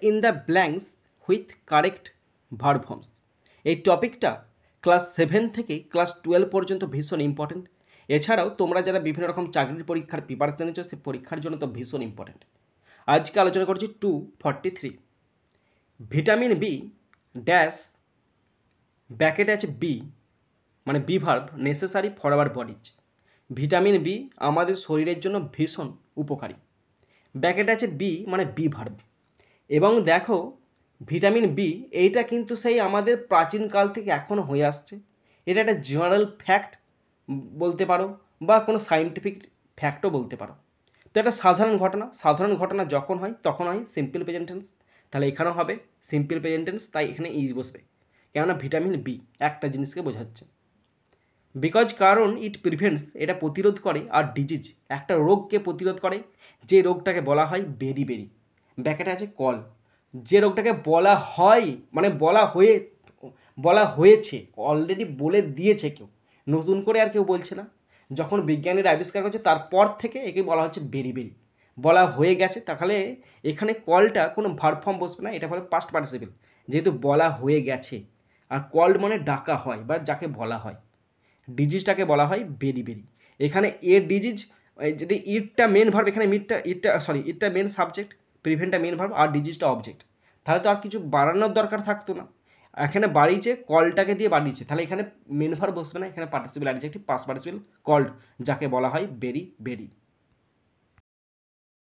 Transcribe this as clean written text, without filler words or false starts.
In the blanks with correct verb forms. এই টপিকটা class 7 থেকে ক্লাস 12 পর্যন্ত ভীষণ ইম্পর্টেন্ট। এছাড়াও তোমরা যারা বিভিন্ন রকম চাকরির পরীক্ষার প্রিপারেশন নিচ্ছ সেই পরীক্ষার জন্য তো ভীষণ ইম্পর্টেন্ট। আজকে আলোচনা করছি 243 ভিটামিন বি ড্যাশ ব্যাকেট আছে বি মানে B verb necessary for our bodies. Vitamin B আমাদের শরীরের জন্য ভীষণ উপকারী। ব্যাকেট আছে বি মানে বি ভার্ব। এবং দেখো ভিটামিন বি এইটা কিন্তু সেই আমাদের প্রাচীনকাল থেকে এখনও হয়ে আসছে। এটা একটা জেনারেল ফ্যাক্ট বলতে পারো বা কোনো সায়েন্টিফিক ফ্যাক্টও বলতে পারো। তো এটা সাধারণ ঘটনা যখন হয় তখন হয় সিম্পল প্রেজেন্ট টেন্স। তাহলে এখানেও হবে সিম্পল প্রেজেন্ট টেন্স, তাই এখানে ইজ বসবে, কেননা ভিটামিন বি একটা জিনিসকে বোঝাচ্ছে। বিকজ কারণ ইট প্রিভেন্টস এটা প্রতিরোধ করে, আর ডিজিজ একটা রোগকে প্রতিরোধ করে, যে রোগটাকে বলা হয় বেরি। ব্যাকেটে আছে কল, যে রোগটাকে বলা হয় মানে বলা হয়েছে, অলরেডি বলে দিয়েছে কেউ, নতুন করে আর কেউ বলছে না। যখন বিজ্ঞানীরা আবিষ্কার করছে তারপর থেকে একে বলা হচ্ছে বেরি বলা হয়ে গেছে। তাহলে এখানে কলটা কোনো ভার্ব ফর্ম বসবে না, এটা বলে পাস্ট পার্টিসিপল, যেহেতু বলা হয়ে গেছে। আর কল্ড মানে ডাকা হয় বা যাকে বলা হয়। ডিজিজটাকে বলা হয় বেরি। এখানে এর ডিজিজ, যদি ইটটা মেন ভার্ব, এখানে ইটটা মেন সাবজেক্ট, প্রিভেন্টটা মেন ভার্ব, আর ডিজিজটা অবজেক্ট, তাহলে তো আর কিছু বাড়ানোর দরকার থাকতো না। এখানে বাড়িয়েছে, কলটাকে দিয়ে বাড়িয়েছে, তাহলে এখানে মেন ভার্ব বসবে না, এখানে participle adjective past participle called, যাকে বলা হয় বেরি।